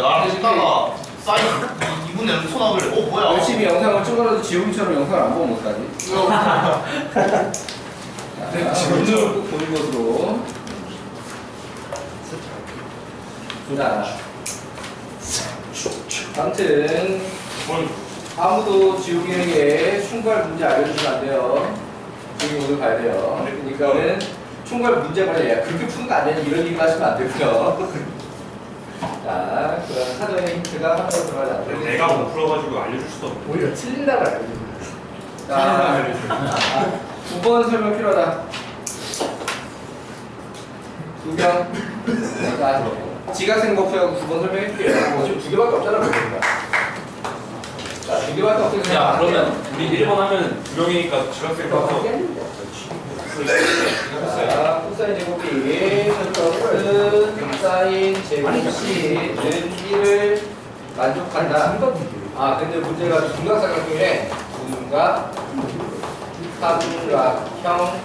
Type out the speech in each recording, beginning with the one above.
나랑 찍다가 사인 2분의 0 소나길래 뭐야? 열심히 영상을 찍어라도 지용이처럼 영상을 안 보면 어떡하지? 지금 꼭 보는 것으로. 자, 아무튼 아무도 지용이에게 총괄 문제 알려주면 안 돼요. 지용이 오늘 가야 돼요. 그러니까는 총괄 문제가 야 그렇게 푸는 거 아니야? 이런 얘기 하시면 안 되고요. 자, 그럼 사전의 힌트가 하나로 들어가지 않도록. 내가 못 풀어가지고 알려줄 수도 없고. 오히려 틀린다고 알려주는 자, 9번 설명 필요하다. 2명. 자, 지각생 목표하고 9번 설명해줄게요. 지금 2개밖에 없잖아, 그러니까. 자, 2개밖에 없으니까. 야, 그러면 우리 1번 하면 2명이니까 지각생 가서. 자, 코사인 제곱이 서쪽은 사인 제곱씨는 1을 만족한다. 아, 근데 문제가 중각삼각형이네. 삼각형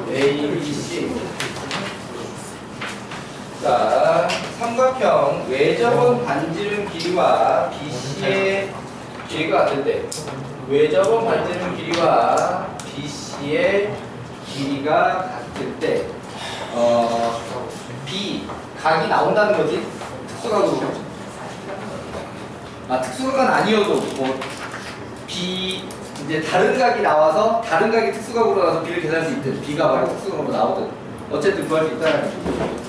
A, B, C. 자, 삼각형 외접은 반지름 길이와 BC의 길이가 같은데 외접은 반지름 길이와 BC의 길이가 같을 때 B 각이 나온다는 거지? 특수각으로. 아, 특수각은 아니어도 뭐 B 이제 다른 각이 나와서 다른 각이 특수각으로 나와서 B를 계산할 수 있든 B가 바로 특수각으로 나오든 어쨌든 구할 수 있다는 거죠.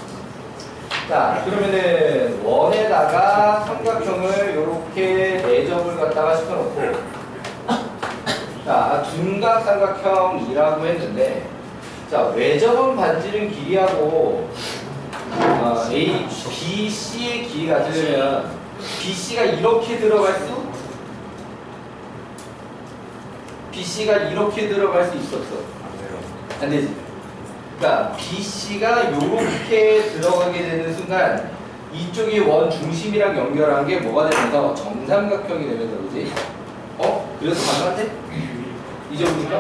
자, 그러면은 원에다가 삼각형을 이렇게 4점을 갖다가 시켜놓고 자, 중각 삼각형이라고 했는데 자, 외접은 반지름 길이하고 A, BC의 길이 같으려면 BC가 이렇게 들어갈 수? BC가 이렇게 들어갈 수 있었어. 안 되지. 그러니까 BC가 이렇게 들어가게 되는 순간 이쪽이 원 중심이랑 연결한 게 뭐가 되면서 정삼각형이 되면서 그지? 그래서 가능한데? 이 정도니까?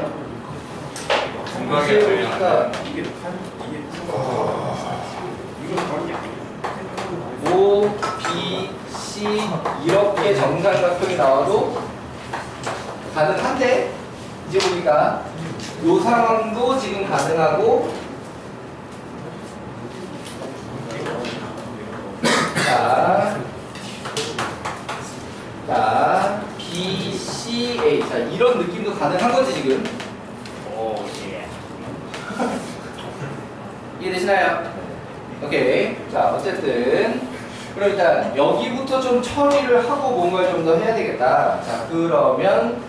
정각이 그러니까 이게 O, B, C 이렇게 정삼각형이 나와도 가능한데 이제 보니까 이 상황도 지금 가능하고 자 B, C, A 자 이런 느낌도 가능한 거지 지금. 이해되시나요? 오케이. 자 어쨌든 그럼 일단 여기부터 좀 처리를 하고 뭔가 좀 더 해야 되겠다. 자 그러면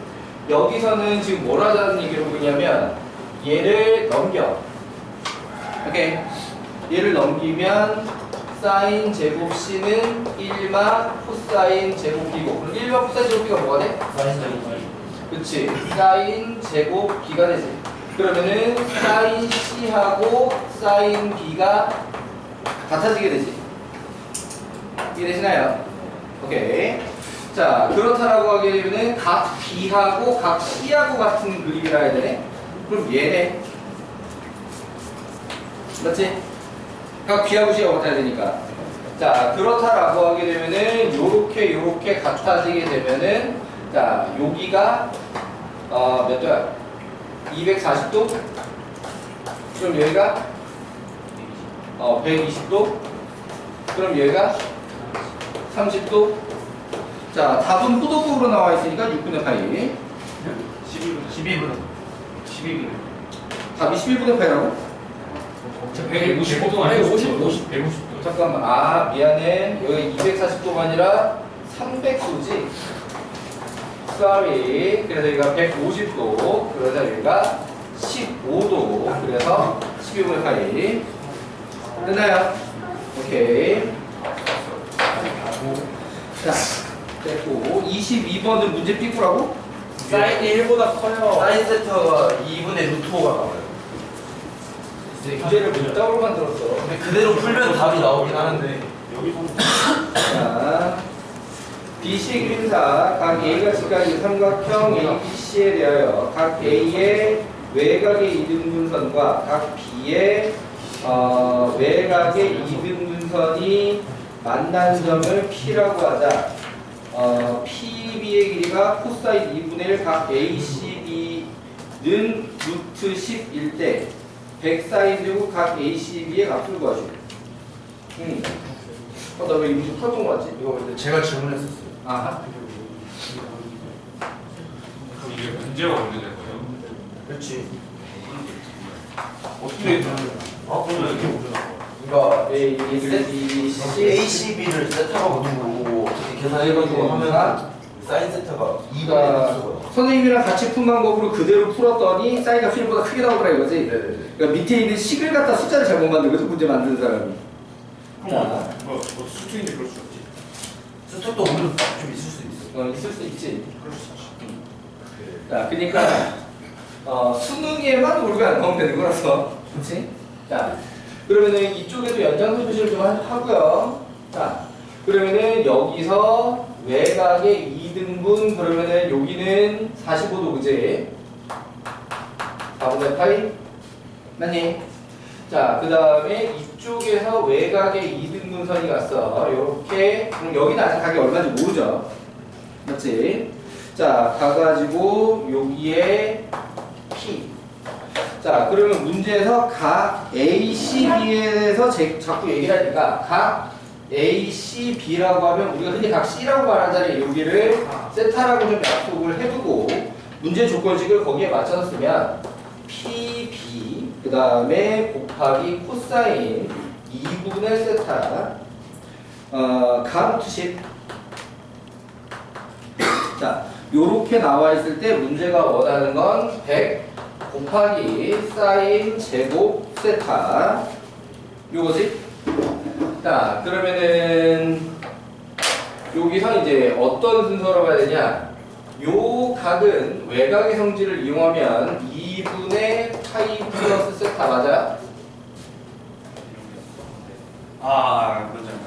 여기서는 지금 뭘 하자는 얘기를 보고 있냐면 얘를 넘겨. 오케이. 얘를 넘기면 사인 제곱 C는 1마 코사인 제곱 B고 그럼 1마 코사인 제곱 B가 뭐가 돼? 사인 제곱 그치. 사인 제곱 B가 되지. 그러면은 사인 C하고 사인 B가 같아지게 되지. 이해되시나요? 오케이. 자, 그렇다라고 하게 되면은 각 B하고 각 C하고 같은 그림이라 해야 되네? 그럼 얘네. 맞지? 각 B하고 C하고 같아야 되니까. 자, 그렇다라고 하게 되면은 요렇게 같아지게 되면은 자, 여기가 몇 도야? 240도? 그럼 여기가 120도? 그럼 여기가 30도? 자, 답은 호도법으로 나와 있으니까 6분의 8이 12분 답이 11분의 8이라고? 155도 아니에요? 150도 잠깐만, 아 미안해. 여기 240도가 아니라 300도지. sorry. 그래서 여기가 150도. 그래서 여기가 15도. 그래서 12분의 8이 됐나요? 오케이. 자, 됐고 22번은 문제 삐꾸라고? 사인이 1보다 커요. 사인 세터가 2분의 루트 5가 나와요. 문제를 문자로 만들었어. 근데 그대로 풀면 답이 나오긴 하는데 자, BC 그림사 각 A가 지각인 삼각형 ABC에 대하여 각 A의 외곽의 이등분선과 각 B의 외곽의 이등분선이 만난 점을 P라고 하자. PB의 길이가 코사인 2분의 1 각 ACB는 루트 10일 때 100사인 제곱 각 ACB의 값을 구하시오. 나 왜 이거 좀 풀었던 거 같지? 이거 근데 제가 질문했었어요. 아하. 그럼 이게 문제가 언제 된 거예요? 그렇지. 어떻게 그러니까 ACB를 세타가 두고 어떻게 계산해가지고 하면 사인 세타가 2분의 1 그러니까 선생님이랑 같이 푼 방법으로 그대로 풀었더니 사이가 필보다 크게 나오더라 이거지. 그러니까 밑에 있는 식을 갖다 숫자를 잘못 만든 거죠, 문제 만드는 사람이. 그럼 뭐 수투인데 그럴 수 없지. 수특도 오늘 좀 있을 수 있어. 있을 수 있지. 그럴 수 있지. 자, 그러니까 수능에만 우리가 안 나오면 되는 거라서, 그렇지? 자, 그러면은 이쪽에도 연장선 표시를 좀 하고요. 자, 그러면은 여기서 외곽의 2등분 그러면은 여기는 45도 그지? 4분의 파이 맞니? 자, 그 다음에 이쪽에서 외곽의 2등분선이 갔어. 요렇게. 그럼 여기는 아직 각이 얼마인지 모르죠? 맞지? 자, 가가지고 여기에 P. 자, 그러면 문제에서 각 ACB에서 자꾸 얘기를 하니까 각 ACB라고 하면 우리가 흔히 각 C라고 말하자니 여기를 세타라고 좀 약속을 해두고 문제 조건식을 거기에 맞춰서 쓰면 PB 그 다음에 곱하기 코사인 2분의 세타 가루트 10. 자, 요렇게 나와 있을 때 문제가 원하는 건 100 곱하기 사인 제곱 세타 요거지? 자, 그러면은 여기서 이제 어떤 순서로 가야 되냐? 요 각은 외곽의 성질을 이용하면 2분의 파이 플러스 세타 맞아? 그렇잖아.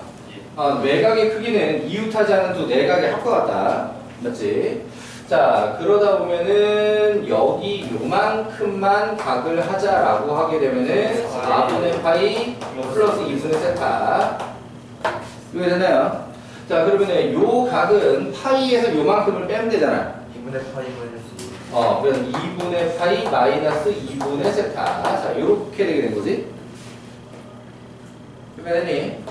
외곽의 크기는 이웃하지 않은 두 내각의 합과 같다. 맞지? 자, 그러다 보면은 여기 요만큼만 각을 하자라고 하게 되면은 4분의 파이 플러스 2분의 세타 이거 되나요? 자, 그러면은 요 각은 파이에서 요만큼을 빼면 되잖아. 2분의 파이 마이너스 그래서 2분의 파이 마이너스 2분의 세타. 자, 요렇게 되게 된 거지? 이렇게 되니?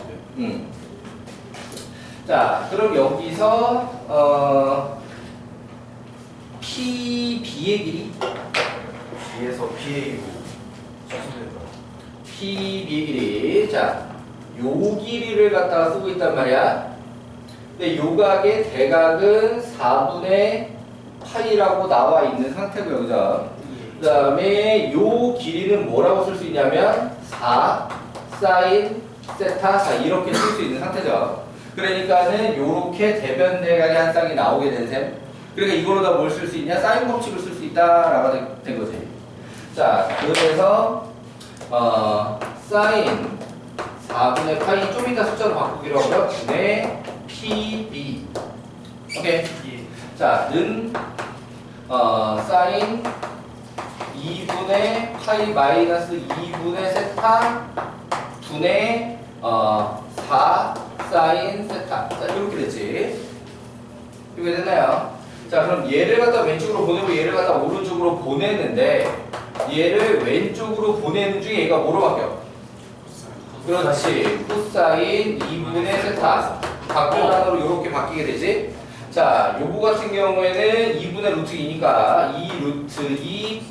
자, 그럼 여기서 PB의 길이 뒤에서 PAU PB의 길이 자, 요 길이를 갖다가 쓰고 있단 말이야. 근데 요각의 대각은 4분의 파이라고 나와 있는 상태고요, 그죠? 그 다음에 요 길이는 뭐라고 쓸 수 있냐면 4 사인 세타 자 이렇게 쓸 수 있는 상태죠. 그러니까는 요렇게 대변 대각의 한 쌍이 나오게 된 셈. 그러니까 이걸로 다 뭘 쓸 수 있냐? 사인 법칙을 쓸 수 있다라고 된 거지. 자, 그래서 사인 4분의 파이 좀 이따 숫자로 바꾸기로 하고요. 분의 PB. 오케이. 자, 는 사인 2분의 파이 마이너스 2분의 세타 분의 4 사인 세타. 자, 이렇게 됐지. 이렇게 됐나요? 자, 그럼 얘를 갖다 왼쪽으로 보내고 얘를 갖다 오른쪽으로 보내는데 얘를 왼쪽으로 보내는 중에 얘가 뭐로 바뀌어? 그렇지. 코사인 2분의 세타. 각별 단어로 이렇게 바뀌게 되지. 자, 요거 같은 경우에는 2분의 루트 2니까 2 루트 2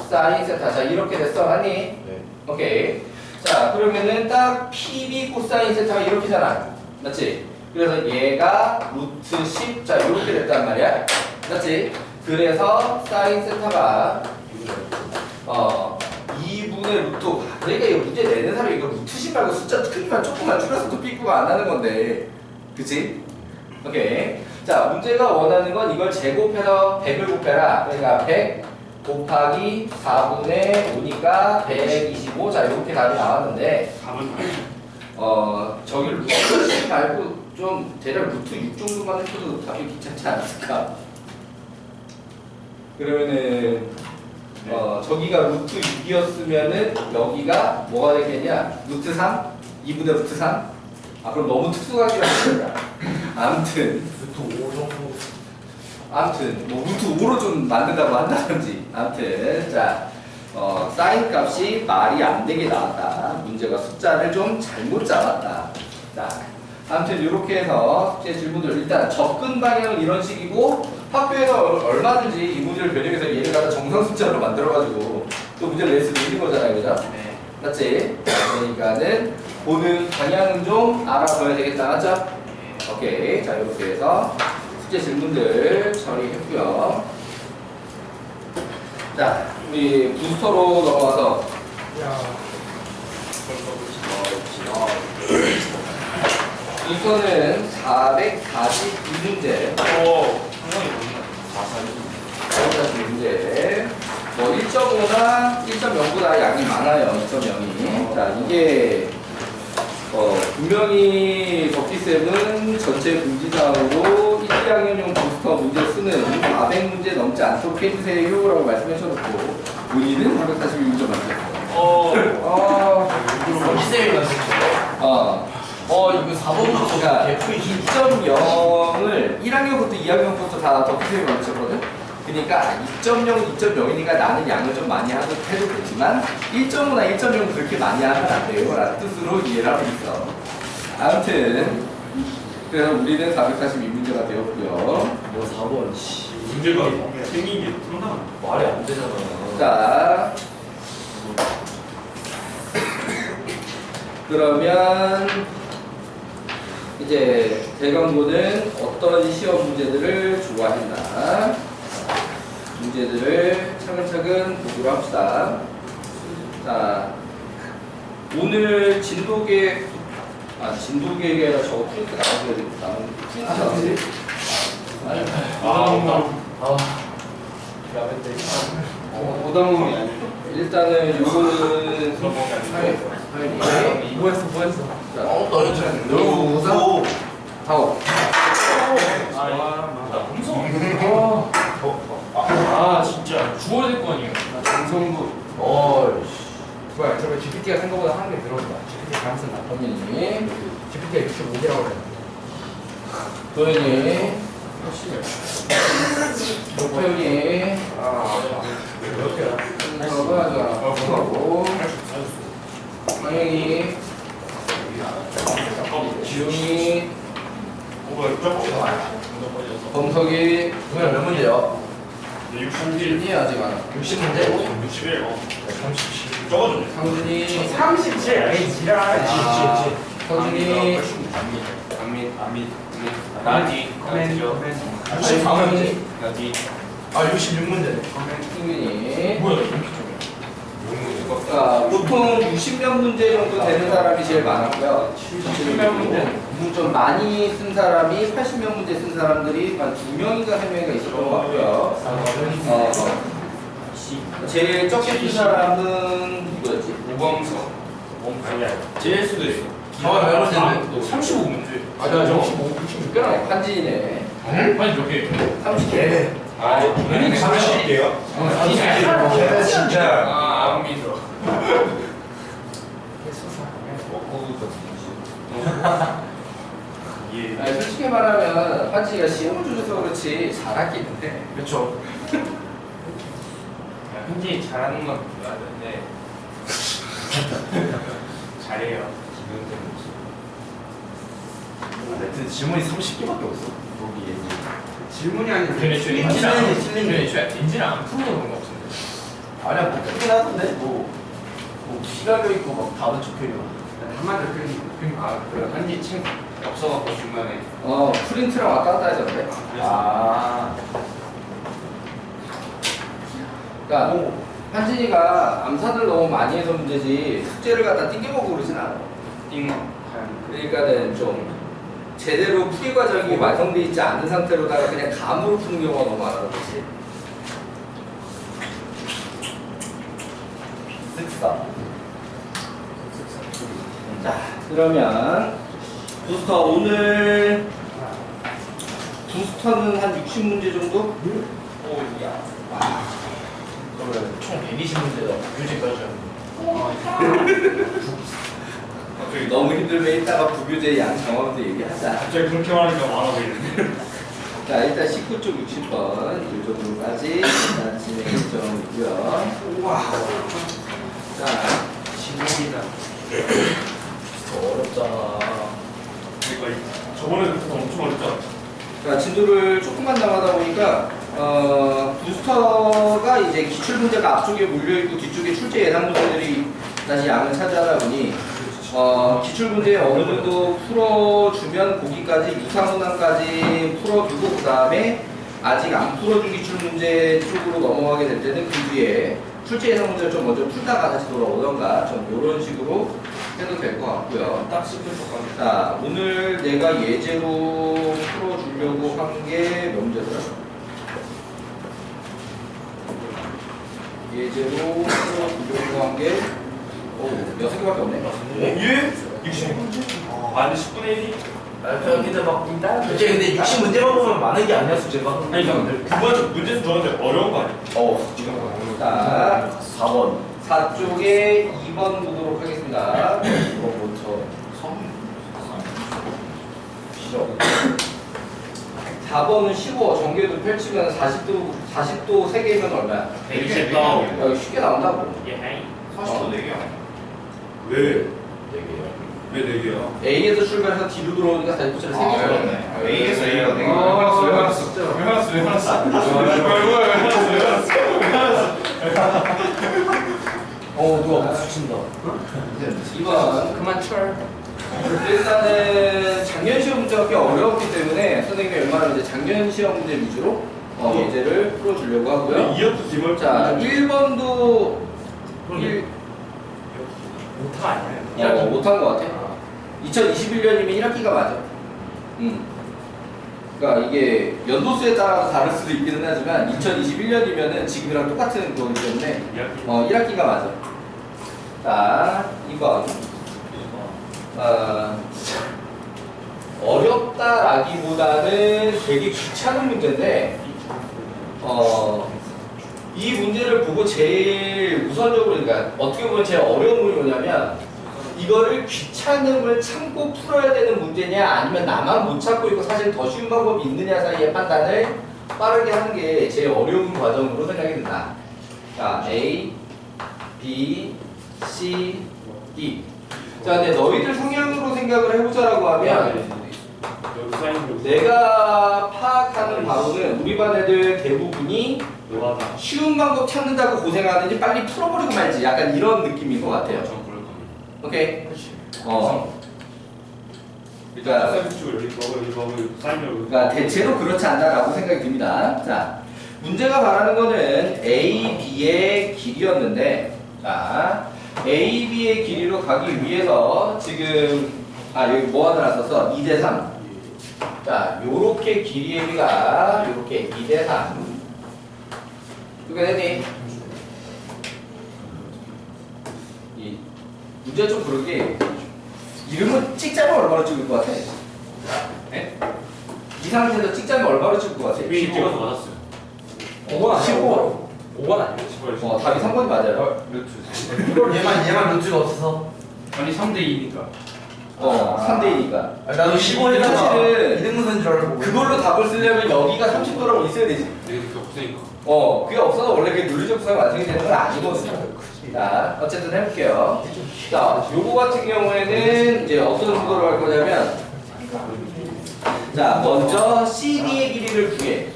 사인 세타. 자, 이렇게 됐어. 아니? 네. 오케이. 자, 그러면은 딱 PB 코사인 세타가 이렇게잖아. 맞지? 그래서 얘가 루트 10. 자, 이렇게 됐단 말이야. 맞지? 그래서 사인 세타가 2분의 루트. 그러니까 이거 문제 내는 사람이 이거 루트 10 말고 숫자 크기만 조금만 줄여서도 삐꾸가 안 나는 건데. 그치? 오케이. 자, 문제가 원하는 건 이걸 제곱해서 100을 곱해라. 그러니까 100 곱하기 4분의 5니까 125. 자, 이렇게 답이 나왔는데, 저기 루트 10 말고 좀 대략 루트 6 정도만 해도 답이 괜찮지 않았을까? 그러면은, 저기가 루트 6이었으면은 여기가 뭐가 되겠냐? 루트 3? 2분의 루트 3? 아 그럼 너무 특수각이라고 그러니까. 아무튼 뭐 루트 5로 좀 만든다고 한다든지. 아무튼 자 사인 값이 말이 안 되게 나왔다. 문제가 숫자를 좀 잘못 잡았다. 자 아무튼 이렇게 해서 숙제 질문들 일단 접근 방향은 이런 식이고 학교에서 얼마든지 이 문제를 변형해서 얘를 갖다 정상 숫자로 만들어가지고 또 문제를 낼 수도 있는 거잖아요, 그죠? 네. 맞지? 그러니까는 보는 방향은 좀 알아둬야 되겠다, 맞죠? 오케이, 자 이렇게 해서 숙제 질문들 처리했고요. 자, 우리 부스터로 넘어가서 부스터는 442문제. 상당히 보이나? 442문제. 뭐 1.5나 1.0보다 양이 많아요. 2.0이. 자, 이게 분명히 버티쌤은 전체 공지사항으로 1학년용 부스터 문제 수는 400문제 넘지 않도록 해주세요 라고 말씀하셔놓고 본인은 442문제 맞췄어요. 기세를 만들었어요. 이거 4번부터 그러니까 2.0을 1학년부터 2학년부터 다 버티쌤이 맞췄거든. 그러니까 2.0, 2.0이니까 나는 양을 좀 많이 해도 되지만 1.5나 1.0은 그렇게 많이 하면 안 돼요 라는 뜻으로 이해를 하고 있어. 아무튼 그래서 우리는 442문제가 되었고요. 뭐 4번 문제가 생긴 게 상당한 말이 안 되잖아. 자 그러면 이제 대강고는 어떤 시험 문제들을 좋아했나 문제들을 차근차근 보도록 합시다. 자 오늘 진도계획이 아니라 저거 프린트 나와줘야 되겠다. 프린트 오다몽이 아니에요. 일단은 요거는 뭐 했어? 자, 너무 무서워. 하고 진짜 주어야 될 거 아니에요. 장성구. 어이씨. 뭐야, 저거 GPT가 생각보다 하는 게 들어온다. GPT 가능성 낮다. 범인이 GPT가 65개라고 그래. 도현이 도현이 이렇게. 하고 황영이 지웅이 범석이 그냥 몇 문제요? 61, 이 아직 안 와. 60문제? 61, 37. 적어줬네. 상준이 37! 에이, 지랄. 서준이 나디, 나디죠. 64문제 나디. 아 66문제. 승민이 뭐야, 이렇게 적어. 보통 60몇 문제 정도 되는 사람이 제일 많았고요. 70몇 문제. 좀 많이 쓴 사람이 80몇 문제 쓴 사람들이 한 2명인가 3명인가 있었던 것 같고요. 제일 적게 쓴 사람은 누구였지? 오범석. 아니야. 제일 수도 있어. 몇 문제인데? 35문제. 나 66개나. 한진이네. 아니, 몇 개? 30개. 당연히 30개요? 걔네 진짜. 안 믿어. 예. 아니, 솔직히 말하면 한진이가 시험을 주셔서 그렇지 잘하긴 해. 그쵸. 현지 잘하는 건 맞는데 잘해요. 근데 질문이 30개밖에 없어. 거기 얘기. 질문이 아니라. 인지는 안 풀어서 그런 거 없는데. 아니야 뭐 크긴 하던데 뭐 시각이 있고 막 답은 적혀있고. 한마디로 그 현지 책 없어갖고 중간에. 프린트랑 왔다 갔다 하던데. 아. 그러니까 한진이가 암사들 너무 많이 해서 문제지 숙제를 갖다 띵겨먹고 그러진 않아. 띵. 그러니까는 좀 제대로 풀이 과정이 완성돼 있지 않은 상태로다가 그냥 감으로 푸는 경우가 너무 많아서 그렇지. 쓱다. 자, 그러면 부스터 오늘 부스터는 한 60문제 정도? 오야. 그러면 총 120문제다. 교재까지 하면. 갑자기 너무 힘들면 이따가 부교재 양정화부터 얘기하자. 갑자기 그렇게 말하니까 많아 보이는데. 자, 일단 19쪽 60번 이쪽으로까지 일단 진행이 좀 있고요. 우와. 자, 진국이다. 어렵잖아. 그러니까 저번에부터 엄청 어렵죠. 자, 진도를 조금만 나가다 보니까 부스터가 이제 기출 문제가 앞쪽에 몰려있고 뒤쪽에 출제 예상 문제들이 다시 양을 차지하다 보니 기출 문제 어느 정도 풀어주면 거기까지 유사문항까지 풀어주고 그 다음에 아직 안 풀어준 기출 문제 쪽으로 넘어가게 될 때는 그 뒤에 출제 예상 문제를 좀 먼저 풀다가 다시 돌아오던가 좀 이런 식으로 해도 될 것 같고요. 딱 10분 동안. 자, 오늘 내가 예제로 풀어주려고 한 게 몇 문제더라? 예제로 풀어주려고 한 게, 오, 6개밖에 없네. 예? 60. 아, 근데 10분의 1이? 근데 막 이제 근데 60 문제만 보면 많은 게 아니야 숙제가. 아니, 근데 그번 문제에서 저한테 어려운 거 아니야? 자, 4번. 4쪽에 2번 보도록 하겠습니다. 싫어. 4번은 쉬워. 전개도 펼치면 40도 3개면 얼마야? 120 나오고. 야, 쉽게 나온다고. 예. 40도 4개야. 왜? 4개야? A에서 출발해서 D로 들어오니까 40도짜리 3개 아, 들어오네. 그렇네. A에서 A가 4개. 왜 화났어? 누가 박수 친다. 2번. 그만 철. 일단은 작년 시험 문제가 꽤 어려웠기 때문에 선생님이 웬만하면 이제 작년 시험 문제 위주로 예제를 풀어주려고 하고요. 2학도 기말. 자, 1번도 오타 아니야? 못한 것 같아. 2021년이면 1학기가 맞아. 그러니까 이게 연도수에 따라서 다를 수도 있기는 하지만 2021년이면은 지금이랑 똑같은 거기 때문에 1학기가 맞아. 자, 2번. 어렵다라기보다는 되게 귀찮은 문제인데 이 문제를 보고 제일 우선적으로 그러니까 어떻게 보면 제일 어려운 부분이 뭐냐면 이거를 귀찮음을 참고 풀어야 되는 문제냐 아니면 나만 못 참고 있고 사실 더 쉬운 방법이 있느냐 사이의 판단을 빠르게 하는 게 제일 어려운 과정으로 생각이 든다. 자, A, B, C, D. 자, 근데 너희들 성향으로 생각을 해보자라고 하면 내가 파악하는 바로는 우리 반 애들 대부분이 쉬운 방법 찾는다고 고생하는지 빨리 풀어버리고 말지 약간 이런 느낌인 것 같아요. 오케이? 그러니까 대체로 그렇지 않나라고 생각이 듭니다. 자, 문제가 말하는 거는 A, B의 길이였는데 자, A, B의 길이로 가기 위해서 지금 여기 뭐 하나 썼어? 2대3. 자, 요렇게 길이의 비가 요렇게 2대3. 그게 되니? 이 문제 좀 그러게 이름은 찍자면 얼마로 찍을 것 같아? 네? 이 상태에서 찍자면 얼마로 찍을 것 같아? 위 찍어서 맞았어요. 5번 아니야? 15. 5번 아니야? 답이 3번이 맞아요. 얘만 루트가 없어서. 아니 3대2니까. 3대2니까. 나도 15 했잖아. 사실은 이등분선 줄 알고. 그걸로 답을 쓰려면 여기가 30도라고 있어야 되지. 이렇게 없으니까. 그게 없어서 원래 그 논리적 구성이 완성이 되는 건 아니거든요. 자, 어쨌든 해볼게요. 자, 요거 같은 경우에는 이제 어떤 식으로 할 거냐면, 자, 먼저 CD의 길이를 구해.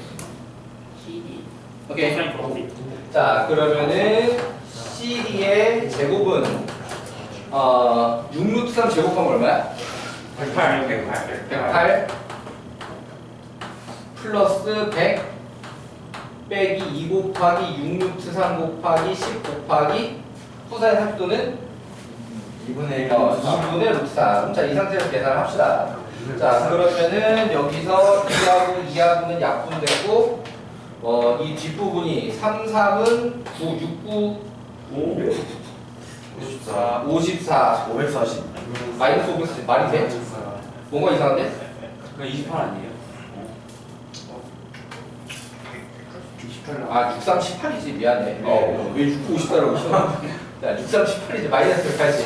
오케이. 자, 그러면은 CD의 제곱은 6루트 3 제곱하면 얼마야? 108 플러스 100 빼기 2 곱하기 6루트 3 곱하기 10 곱하기 후사의 30도는 2분의 1. 2분의 루트 3. 자, 이 상태로 계산을 합시다. 자, 그러면은 여기서 2하고 2하고는 약분되고 이 뒷부분이 3, 3은 9, 6, 9, 54 540. 마이너스 540 말이 돼? 뭔가 이상한데? 그러니까 28 아니에요? 6, 3, 18이지 미안해. 왜 6, 9, 54라고 써? 자, 6, 3, 18이지 마이너스 180.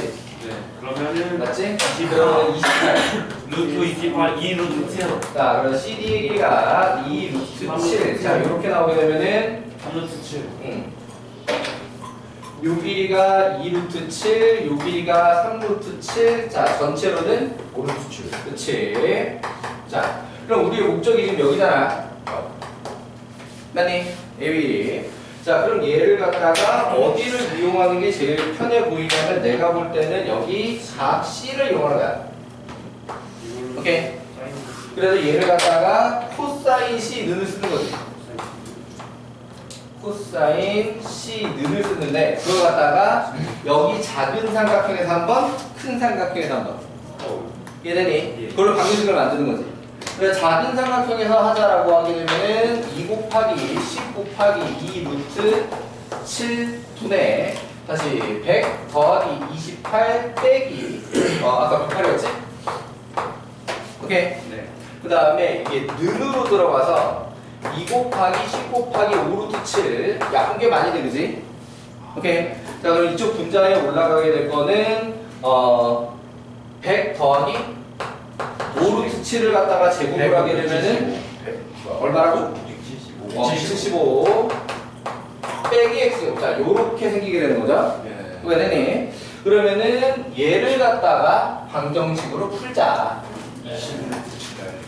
네. 그러면 그러면은 맞지? 그러면 28. 루트 28, 2 루트 7. 자, 그럼 CD의 길이가 2 루트 7. 자, 이렇게 나오게 되면은 3 루트 7. 요 길이가 2 루트 7, 요 길이가 3 루트 7. 자, 전체로는 5 루트 7. 그치. 자, 그럼 우리의 목적이 지금 여기잖아. 맞니? A. 자, 그럼 얘를 갖다가 어디를 이용하는 게 제일 편해 보이냐면 내가 볼 때는 여기 각 C를 이용하는 거야. 오케이. 그래서 얘를 갖다가 코사인 C 는을 쓰는 거지. 코사인 C 는을 쓰는데 그걸 갖다가 여기 작은 삼각형에서 한 번, 큰 삼각형에서 한 번. 이해되니? 그걸로 방정식을 만드는 거지. 그래서 작은 삼각형에서 하자라고 하게 되면은 2 곱하기 10 곱하기 2 루트 7 분의 다시 100 더하기 28 빼기 아까 108이었지? 오케이? 네. 그 다음에 이게 는으로 들어가서 2 곱하기 10 곱하기 5 루트 7 약분 게 많이 돼, 그지? 오케이? 자, 그럼 이쪽 분자에 올라가게 될 거는 100 더하기 5 루트 7을 갖다가 제곱을 하게 되면은 얼마라고? 175 빼기 x. 자, 요렇게 생기게 되는 거죠? 왜 되니? 그러면은 얘를 갖다가 방정식으로 풀자.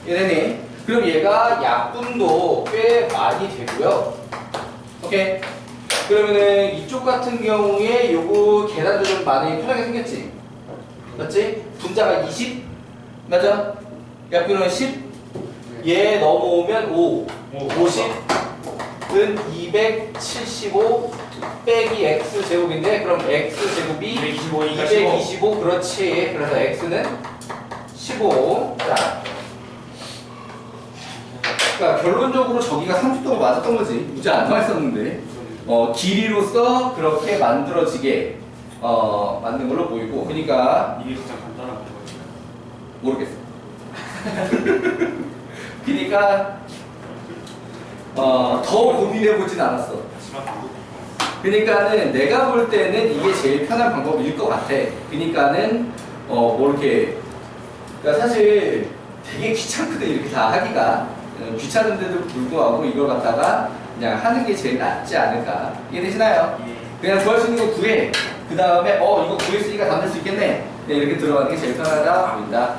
얘네니? 그럼 얘가 약분도 꽤 많이 되고요. 오케이? 그러면은 이쪽 같은 경우에 요거 계산도 좀 많이 편하게 생겼지? 맞지? 분자가 20? 맞아? 약분은 10? 얘 넘어오면 5. 50은 275 빼기 x 제곱인데 그럼 x 제곱이 225니까 225 그렇지. 그래서 x는 15. 자, 그러니까 결론적으로 저기가 30도가 맞았던 거지. 문제 안 나왔었는데 길이로서 그렇게 만들어지게 만든 걸로 보이고. 그러니까 이게 진짜 간단한 거거든요. 모르겠어. 그러니까 더 고민해 보진 않았어. 하지만 방법. 그러니까는 내가 볼 때는 이게 제일 편한 방법일 것 같아. 그러니까는 뭐 이렇게 그러니까 사실 되게 귀찮거든 이렇게 다 하기가. 귀찮은데도 불구하고 이걸 갖다가 그냥 하는 게 제일 낫지 않을까. 이해되시나요? 그냥 구할 수 있는 거 구해. 그 다음에 이거 구했으니까 담을 수 있겠네. 네, 이렇게 들어가는 게 제일 편하다 보인다.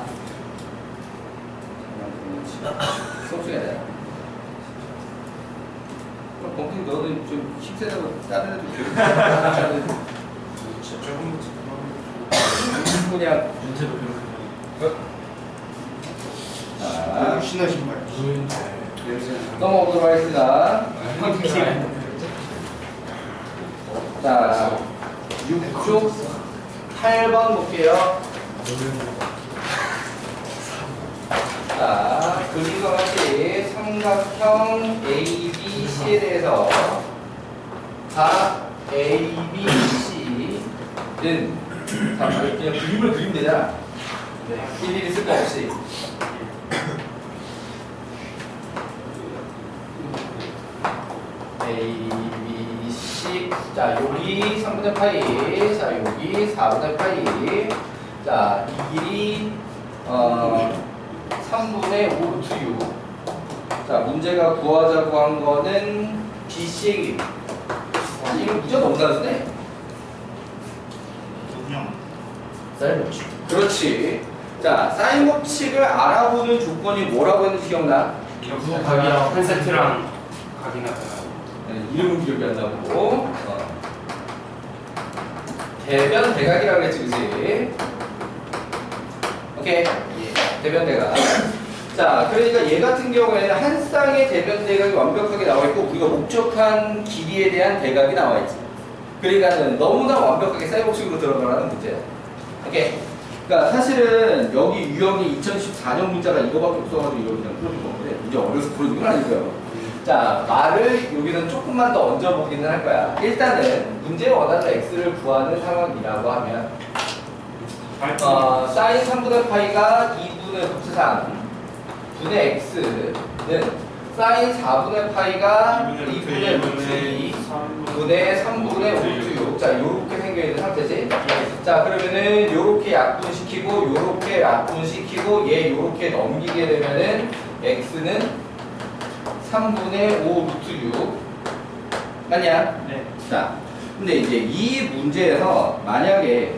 수업 중에 돼요. 그럼 범핑 너는 좀 힘세다고 다른 애들 교육 조금 그냥 문제도 그렇게. 자, 신나 신발. 넘어오도록 하겠습니다. 자, 6쪽 8번 볼게요. 자, 그림과 같이 삼각형 ABC에 대해서 각 ABC는 자, 그냥 그림을 그리면 되잖아. 일일이 쓸 거 없이. A, B, C. 자, 여기 3분의 파이. 자, 여기 4분의 파이. 자, 이 길이 3분의 5 루트 6. 자, 문제가 구하자고 한 거는 BC의 길이. 이거 문제 너무 잘했네. 그냥 사인 법칙. 그렇지. 자, 사인 법칙을 알아보는 조건이 뭐라고 했는지 기억나? 각이랑 한 세트랑 각이 나타나. 이름은 기억이 안 나고. 대변 대각이라고 그랬지, 그치? 오케이. 대변 대각. 자, 그러니까 얘 같은 경우에는 한 쌍의 대변 대각이 완벽하게 나와 있고 우리가 목적한 길이에 대한 대각이 나와 있지. 그러니까는 너무나 완벽하게 사인 법칙으로 들어가라는 문제야. 오케이. 그러니까 사실은 여기 유형이 2014년 문자가 이거밖에 없어가지고 이걸 그냥 풀어준 건데 문제 어려서 풀어준 건 아니고요. 자, 말을 여기는 조금만 더 얹어보기는 할 거야. 일단은 문제 원하는 x를 구하는 상황이라고 하면 사인 3분의 파이가 2분의 루트 3 분의 x는 사인 4분의 파이가 2분의 루트 2 분의 3분의 5루트 6. 자, 요렇게 생겨있는 상태지. 자, 그러면은 요렇게 약분시키고 요렇게 약분시키고 얘 요렇게 넘기게 되면은 x는 3분의 5 루트 6 맞냐? 네. 자, 근데 이제 이 문제에서 만약에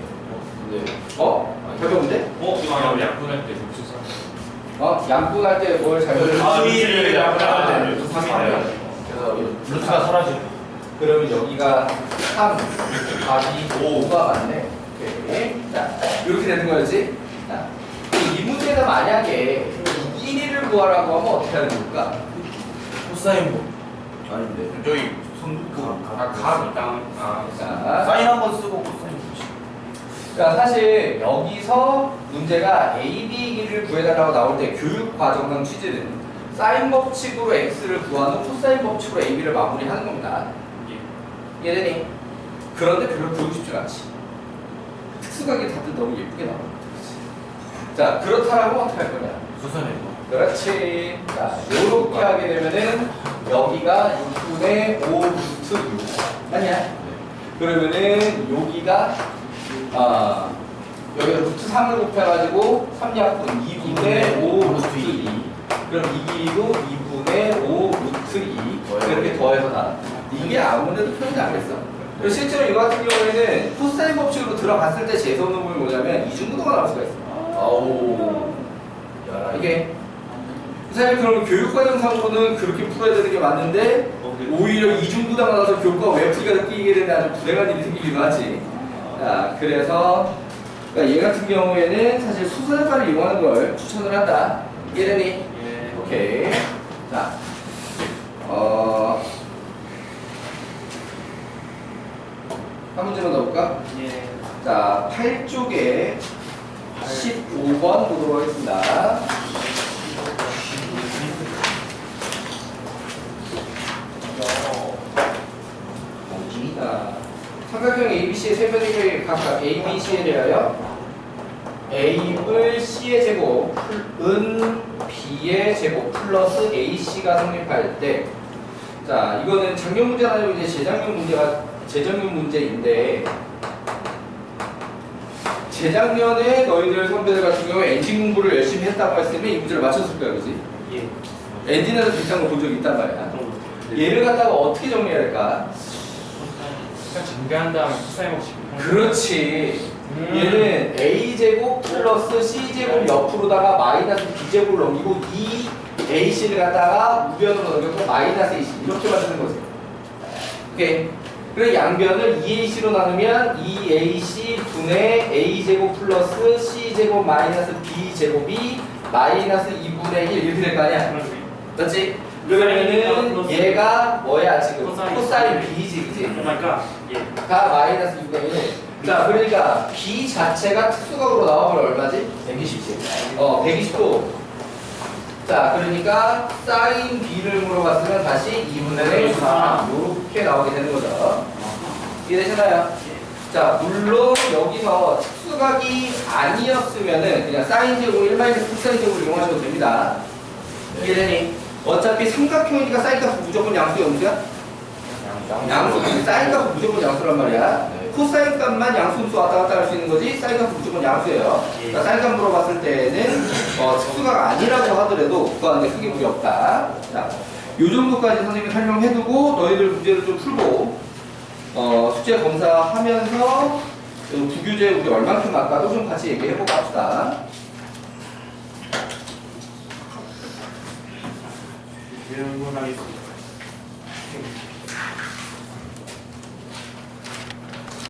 결정 문제? 이거 약분할 때 곱수사. 양분할 때 뭘 잘못했지? 루트를 약분할 때 루트 3이네요. 그래서 루트가 사라지고. 그러면 여기가 3, 답이 5가 맞네. 오케이. 자, 이렇게 되는 거였지? 자, 이 문제가 만약에 1위를 구하라고 하면 어떻게 하는 겁니까? 코사인 뭐 아닌데 저희 손 자, 사인 한 번 쓰고 코사인 붙이. 그러니까 사실 여기서 문제가 A, B 길을 구해달라고 나올 때 교육 과정상 취지는 사인 법칙으로 X를 구하는 코사인 법칙으로 A, B를 마무리하는 겁니다. 이해되니? 그런데 별로 구하고 싶지 않지. 특수각이 다들 너무 예쁘게 나와. 자, 그렇다라고 어떻게 할 거냐? 수선해 뭐 그렇지. 자, 요렇게 하게 되면은 여기가 6분의 5 루트 6 아니야? 그러면은 여기가 여기가 루트 3을 곱해가지고 3약분 2분의 5 루트 2 그럼 이 길이도 2분의 5 루트 2 이렇게 더해서 나 이게 아무래도 표현이 안 됐어. 그리고 실제로 이거 같은 경우에는 코사인 법칙으로 들어갔을 때 재수없는 뭐냐면 이중구도가 나올 수가 있어. 아우 이게 사실 그럼 교육과정상으로는 그렇게 풀어야 되는 게 맞는데 오히려 이중구도가 나와서 교과 외풀이가 느끼게 되는 아주 불행한 일이 생기기도 하지. 자, 그래서 그러니까 얘 같은 경우에는 사실 수선효과를 이용하는 걸 추천을 한다. 이해되니? 예. 오케이. 자, 한 문제만 더 볼까? 예. 자, 8쪽에 15번 보도록 하겠습니다. 자, 삼각형 ABC의 세 변형을 각각 A, B, C에 대하여 A를 C의 제곱은 B의 제곱 플러스 AC가 성립할 때, 자, 이거는 작년 문제가 아니고 이제 재작년 문제인데, 재작년에 너희들 선배들 같은 경우에 엔진 공부를 열심히 했다고 했으면 이 문제를 맞췄을 거야, 그지? 예. 엔진에서 비슷한 거 본 적이 있단 말이야. 얘를 갖다가 어떻게 정리해야 할까? 그냥 준비한 다음에 코사인 법칙. 그렇지. 얘는 A제곱 플러스 C제곱 옆으로다가 마이너스 B제곱을 넘기고 이 AC를 갖다가 우변으로 넘겨서 마이너스 AC 이렇게 만드는 거지. 오케이. 그리고 양변을 2AC로 나누면 2AC 분의 A제곱 플러스 C제곱 마이너스 B제곱이 마이너스 2분의 1 이렇게 될 거 아니야? 그렇지? 그러면은 얘가 뭐야 지금? 코사인 B지, 그지? 그러니까 예. 가 마이너스 2분의 1. 자, 그러니까 B 자체가 특수각으로 나오면 얼마지? 120씩 120도. 자, 그러니까 사인 B를 물어봤으면 다시 2분의 1 이렇게 나오게 되는 거죠. 이해되시나요? 자, 물론 여기서 특수각이 아니었으면은 그냥 사인 제곱 1 마이너스 코사인 제곱을 이용하셔도 됩니다. 이해되니? 어차피 삼각형이니까 사인 값은 무조건 양수야, 음수야? 양수. 사인 값은 무조건 양수란 말이야. 네. 코사인 값만 양수음수 왔다 갔다 할 수 있는 거지 사인 값은 무조건 양수예요. 그러니까 사인 값 물어봤을 때는 특수가 아니라고 하더라도 그거한테 크게 무리 없다. 자, 요 정도까지 선생님이 설명해두고 너희들 문제를 좀 풀고 숙제 검사하면서 부교재 우리 얼만큼 아까도 좀 같이 얘기해보고 합시다. 질문하겠습니다.